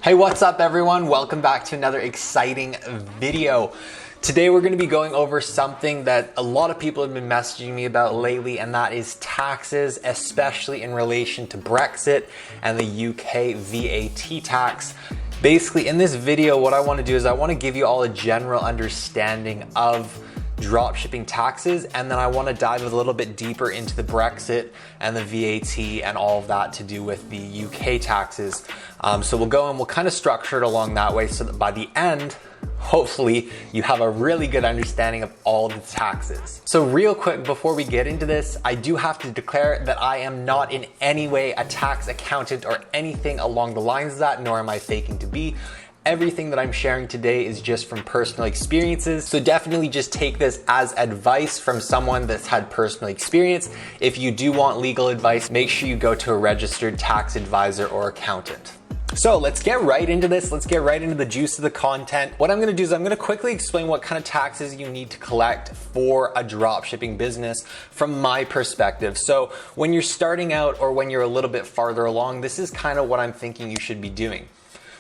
Hey, what's up everyone? Welcome back to another exciting video. Today we're going to be going over something that a lot of people have been messaging me about lately, and that is taxes, especially in relation to Brexit and the UK VAT tax. Basically, in this video, what I want to do is I want to give you all a general understanding of dropshipping taxes, and then I want to dive a little bit deeper into the Brexit and the VAT and all of that to do with the UK taxes. So we'll go and we'll kind of structure it along that way so that by the end, hopefully you have a really good understanding of all the taxes. So real quick, before we get into this, I do have to declare that I am not in any way a tax accountant or anything along the lines of that, nor am I faking to be. Everything that I'm sharing today is just from personal experiences. So definitely just take this as advice from someone that's had personal experience. If you do want legal advice, make sure you go to a registered tax advisor or accountant. So let's get right into this. Let's get right into the juice of the content. What I'm gonna do is I'm gonna quickly explain what kind of taxes you need to collect for a dropshipping business from my perspective. So when you're starting out or when you're a little bit farther along, this is kind of what I'm thinking you should be doing.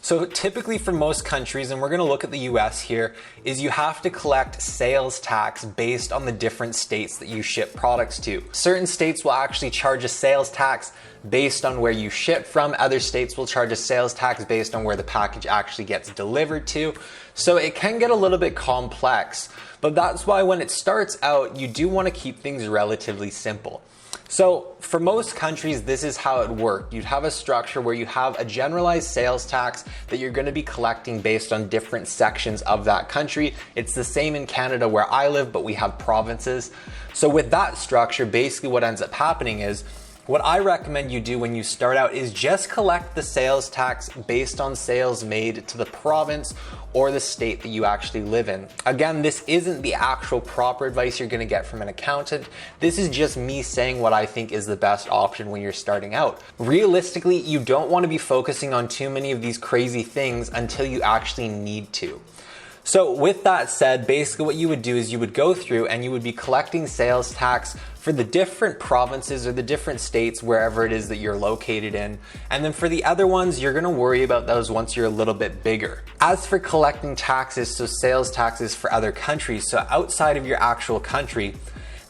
So typically for most countries, and we're gonna look at the US here, is you have to collect sales tax based on the different states that you ship products to. Certain states will actually charge a sales tax based on where you ship from. Other states will charge a sales tax based on where the package actually gets delivered to. So it can get a little bit complex, but that's why when it starts out, you do wanna keep things relatively simple. So for most countries, this is how it worked. You'd have a structure where you have a generalized sales tax that you're going to be collecting based on different sections of that country. It's the same in Canada where I live, but we have provinces. So with that structure, basically what ends up happening is, what I recommend you do when you start out is just collect the sales tax based on sales made to the province or the state that you actually live in. Again, this isn't the actual proper advice you're gonna get from an accountant. This is just me saying what I think is the best option when you're starting out. Realistically, you don't wanna be focusing on too many of these crazy things until you actually need to. So with that said, basically what you would do is you would go through and you would be collecting sales tax for the different provinces or the different states, wherever it is that you're located in. And then for the other ones, you're gonna worry about those once you're a little bit bigger. As for collecting taxes, so sales taxes for other countries, so outside of your actual country,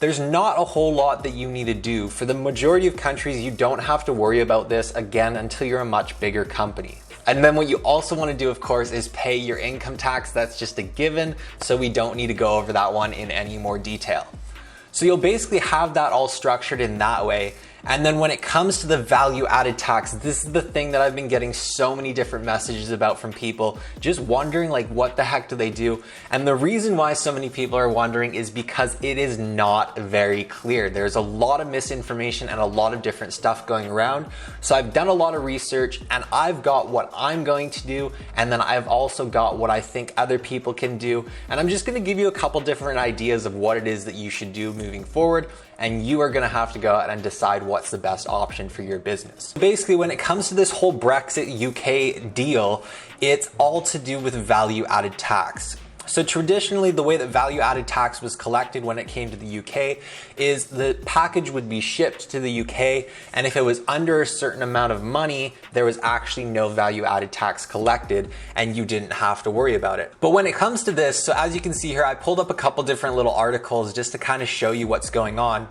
there's not a whole lot that you need to do. For the majority of countries, you don't have to worry about this again until you're a much bigger company. And then what you also want to do, of course, is pay your income tax. That's just a given, so we don't need to go over that one in any more detail. So you'll basically have that all structured in that way. And then when it comes to the value added tax, this is the thing that I've been getting so many different messages about from people, just wondering like, what the heck do they do? And the reason why so many people are wondering is because it is not very clear. There's a lot of misinformation and a lot of different stuff going around. So I've done a lot of research and I've got what I'm going to do. And then I've also got what I think other people can do. And I'm just gonna give you a couple different ideas of what it is that you should do moving forward. And you are gonna have to go out and decide what's the best option for your business. Basically, when it comes to this whole Brexit UK deal, it's all to do with value added tax. So traditionally, the way that value added tax was collected when it came to the UK is the package would be shipped to the UK, and if it was under a certain amount of money, there was actually no value added tax collected and you didn't have to worry about it. But when it comes to this, so as you can see here, I pulled up a couple different little articles just to kind of show you what's going on.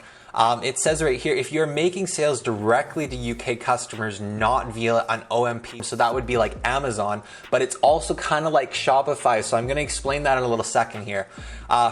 It says right here, if you're making sales directly to UK customers, not via an OMP, so that would be like Amazon, but it's also kind of like Shopify. So I'm going to explain that in a little second here.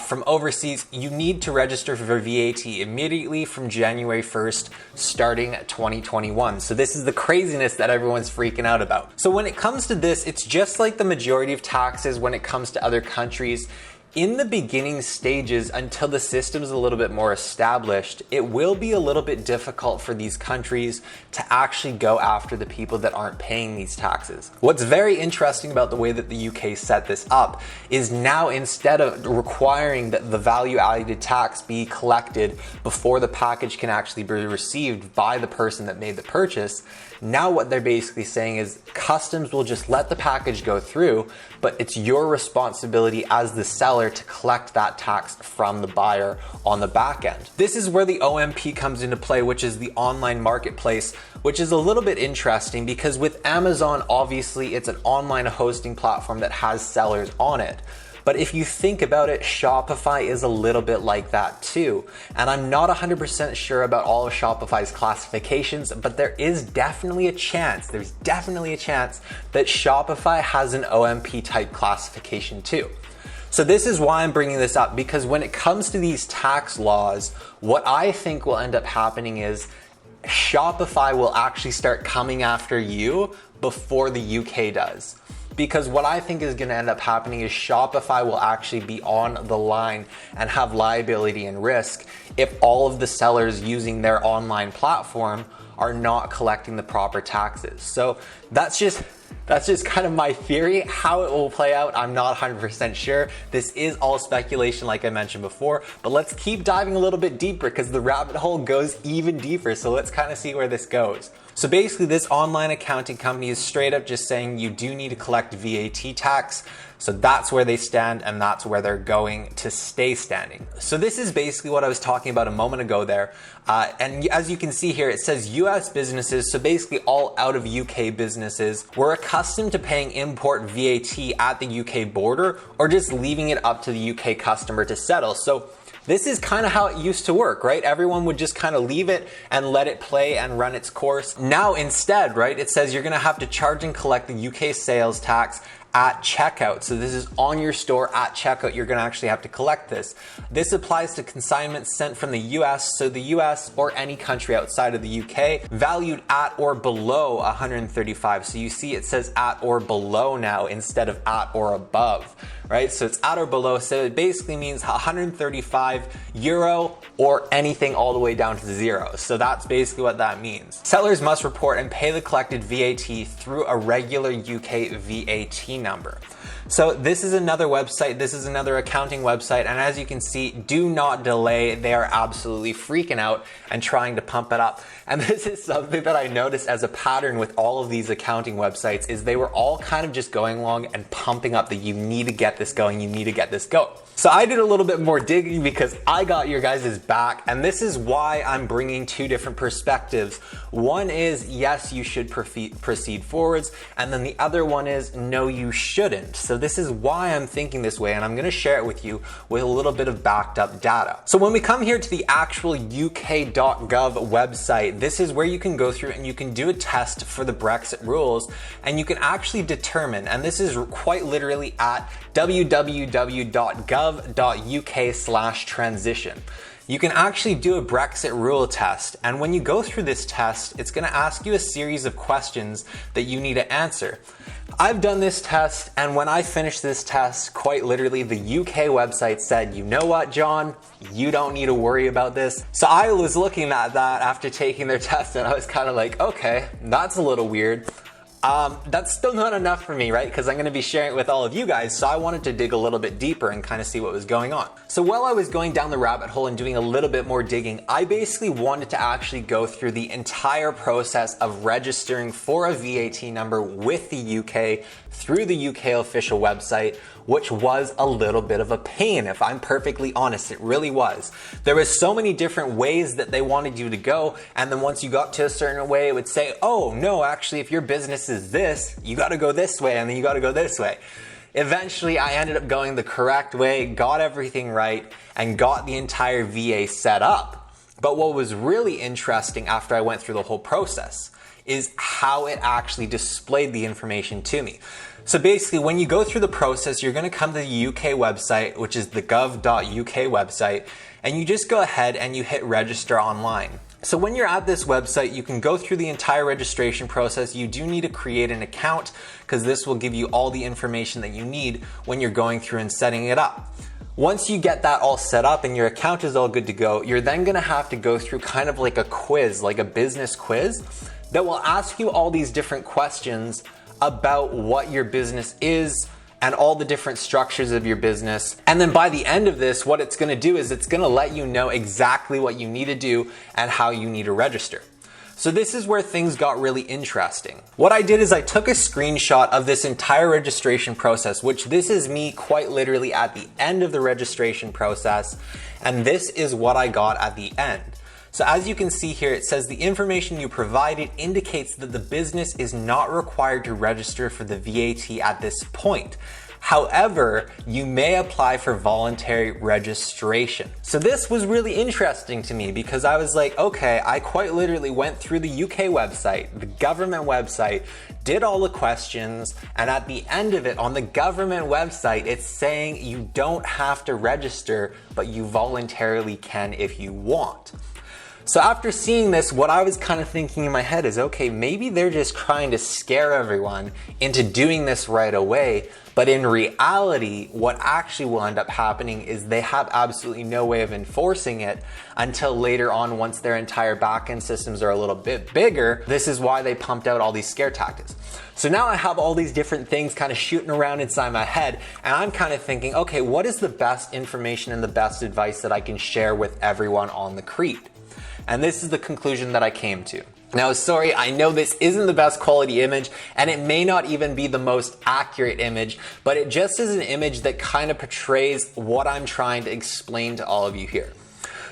From overseas, you need to register for VAT immediately from January 1st, starting 2021. So this is the craziness that everyone's freaking out about. So when it comes to this, it's just like the majority of taxes when it comes to other countries. In the beginning stages, until the system is a little bit more established, it will be a little bit difficult for these countries to actually go after the people that aren't paying these taxes. What's very interesting about the way that the UK set this up is now, instead of requiring that the value added tax be collected before the package can actually be received by the person that made the purchase, now what they're basically saying is customs will just let the package go through, but it's your responsibility as the seller seller to collect that tax from the buyer on the back end. This is where the OMP comes into play, which is the online marketplace, which is a little bit interesting because with Amazon, obviously it's an online hosting platform that has sellers on it. But if you think about it, Shopify is a little bit like that too. And I'm not 100% sure about all of Shopify's classifications, but there is definitely a chance, that Shopify has an OMP type classification too. So this is why I'm bringing this up, because when it comes to these tax laws, what I think will end up happening is Shopify will actually start coming after you before the UK does. Because what I think is going to end up happening is Shopify will actually be on the line and have liability and risk if all of the sellers using their online platform are not collecting the proper taxes. So that's just kind of my theory. How it will play out, I'm not 100% sure. This is all speculation like I mentioned before, but let's keep diving a little bit deeper because the rabbit hole goes even deeper. So let's kind of see where this goes. So basically this online accounting company is straight up just saying you do need to collect VAT tax. So that's where they stand and that's where they're going to stay standing. So this is basically what I was talking about a moment ago there. And as you can see here, it says US businesses, so basically all out of UK businesses, were accustomed to paying import VAT at the UK border or just leaving it up to the UK customer to settle. So this is kind of how it used to work, right? Everyone would just kind of leave it and let it play and run its course. Now instead, right, it says you're going to have to charge and collect the UK sales tax at checkout. So this is on your store at checkout. You're going to actually have to collect this. This applies to consignments sent from the US. So the US or any country outside of the UK valued at or below 135. So you see it says at or below now instead of at or above, right? So it's at or below. So it basically means 135 euro or anything all the way down to zero. So that's basically what that means. Sellers must report and pay the collected VAT through a regular UK VAT number. So this is another website, this is another accounting website, and as you can see, do not delay. They are absolutely freaking out and trying to pump it up. And this is something that I noticed as a pattern with all of these accounting websites is they were all kind of just going along and pumping up that you need to get this going, you need to get this going. So I did a little bit more digging because I got your guys' back, and this is why I'm bringing two different perspectives. One is, yes, you should proceed forwards, and then the other one is, no, you shouldn't. So this is why I'm thinking this way, and I'm gonna share it with you with a little bit of backed up data. So when we come here to the actual UK.gov website, this is where you can go through and you can do a test for the Brexit rules, and you can actually determine, and this is quite literally at www.gov.uk/transition. You can actually do a Brexit rule test, and when you go through this test, it's going to ask you a series of questions that you need to answer. I've done this test, and when I finished this test, quite literally the UK website said, you know what, John, you don't need to worry about this. So I was looking at that after taking their test, and I was kind of like, okay, that's a little weird. That's still not enough for me, right? Because I'm going to be sharing it with all of you guys, so I wanted to dig a little bit deeper and kind of see what was going on. So while I was going down the rabbit hole and doing a little bit more digging, I basically wanted to actually go through the entire process of registering for a VAT number with the UK through the UK official website, which was a little bit of a pain, if I'm perfectly honest. It really was. There was so many different ways that they wanted you to go, and then once you got to a certain way, it would say, oh no, actually if your business is this, you got to go this way, and then you got to go this way. Eventually, I ended up going the correct way, got everything right, and got the entire VA set up. But what was really interesting after I went through the whole process is how it actually displayed the information to me. So basically, when you go through the process, you're going to come to the UK website, which is the gov.uk website, and you just go ahead and you hit register online. So when you're at this website, you can go through the entire registration process. You do need to create an account because this will give you all the information that you need when you're going through and setting it up. Once you get that all set up and your account is all good to go, you're then going to have to go through kind of like a quiz, like a business quiz that will ask you all these different questions about what your business is and all the different structures of your business. And then by the end of this, what it's gonna do is it's gonna let you know exactly what you need to do and how you need to register. So this is where things got really interesting. What I did is I took a screenshot of this entire registration process, which this is me quite literally at the end of the registration process, and this is what I got at the end. So as you can see here, it says the information you provided indicates that the business is not required to register for the VAT at this point. However, you may apply for voluntary registration. So this was really interesting to me because I was like, okay, I quite literally went through the UK website, the government website, did all the questions, and at the end of it on the government website, it's saying you don't have to register, but you voluntarily can if you want. So after seeing this, what I was kind of thinking in my head is, okay, maybe they're just trying to scare everyone into doing this right away. But in reality, what actually will end up happening is they have absolutely no way of enforcing it until later on, once their entire backend systems are a little bit bigger. This is why they pumped out all these scare tactics. So now I have all these different things kind of shooting around inside my head, and I'm kind of thinking, okay, what is the best information and the best advice that I can share with everyone on the Creed? And this is the conclusion that I came to. Now, sorry, I know this isn't the best quality image, and it may not even be the most accurate image, but it just is an image that kind of portrays what I'm trying to explain to all of you here.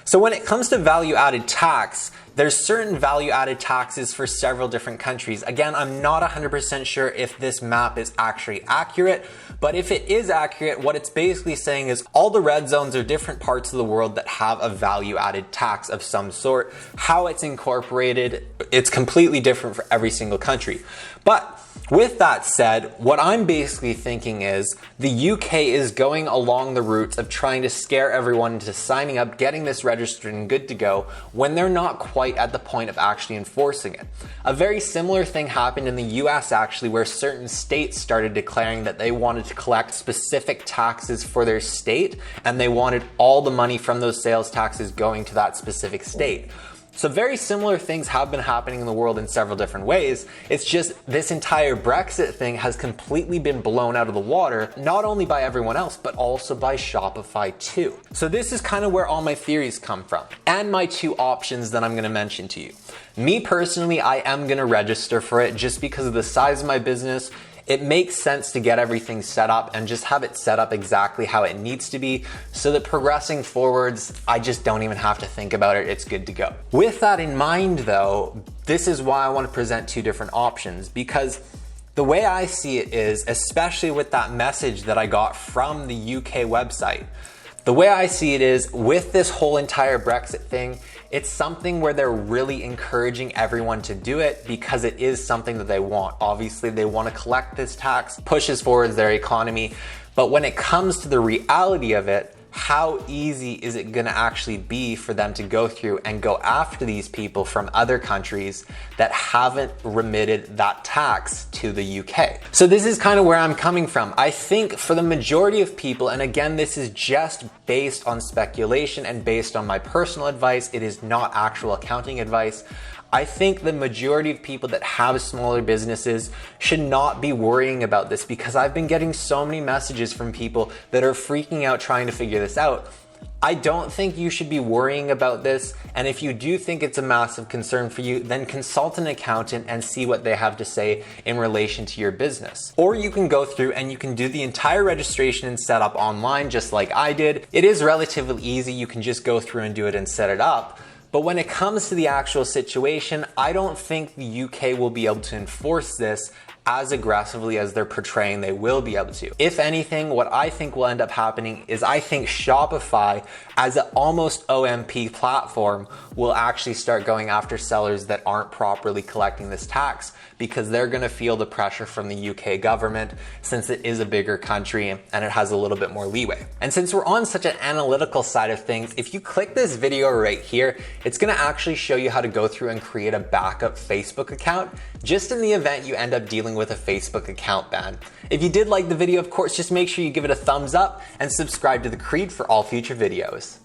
So when it comes to value-added tax, there's certain value-added taxes for several different countries. Again, I'm not 100% sure if this map is actually accurate, but if it is accurate, what it's basically saying is all the red zones are different parts of the world that have a value-added tax of some sort. How it's incorporated, it's completely different for every single country. But with that said, what I'm basically thinking is the UK is going along the routes of trying to scare everyone into signing up, getting this registered and good to go when they're not quite at the point of actually enforcing it. A very similar thing happened in the US actually, where certain states started declaring that they wanted to collect specific taxes for their state, and they wanted all the money from those sales taxes going to that specific state. So very similar things have been happening in the world in several different ways. It's just this entire Brexit thing has completely been blown out of the water, not only by everyone else, but also by Shopify too. So this is kind of where all my theories come from, and my two options that I'm gonna mention to you. Me personally, I am gonna register for it just because of the size of my business. It makes sense to get everything set up and just have it set up exactly how it needs to be so that progressing forwards, I just don't even have to think about it. It's good to go. With that in mind though, this is why I want to present two different options, because the way I see it is, especially with that message that I got from the UK website, the way I see it is with this whole entire Brexit thing, it's something where they're really encouraging everyone to do it because it is something that they want. Obviously, they want to collect this tax, pushes forward their economy. But when it comes to the reality of it, how easy is it going to actually be for them to go through and go after these people from other countries that haven't remitted that tax to the UK? So this is kind of where I'm coming from. I think for the majority of people, and again, this is just based on speculation and based on my personal advice, it is not actual accounting advice. I think the majority of people that have smaller businesses should not be worrying about this, because I've been getting so many messages from people that are freaking out trying to figure this out. I don't think you should be worrying about this, and if you do think it's a massive concern for you, then consult an accountant and see what they have to say in relation to your business. Or you can go through and you can do the entire registration and setup online just like I did. It is relatively easy. You can just go through and do it and set it up. But when it comes to the actual situation, I don't think the UK will be able to enforce this as aggressively as they're portraying they will be able to. If anything, what I think will end up happening is I think Shopify, as an almost OMP platform, will actually start going after sellers that aren't properly collecting this tax, because they're gonna feel the pressure from the UK government, since it is a bigger country and it has a little bit more leeway. And since we're on such an analytical side of things, if you click this video right here, it's gonna actually show you how to go through and create a backup Facebook account, just in the event you end up dealing with a Facebook account ban. If you did like the video, of course, just make sure you give it a thumbs up and subscribe to the Creed for all future videos.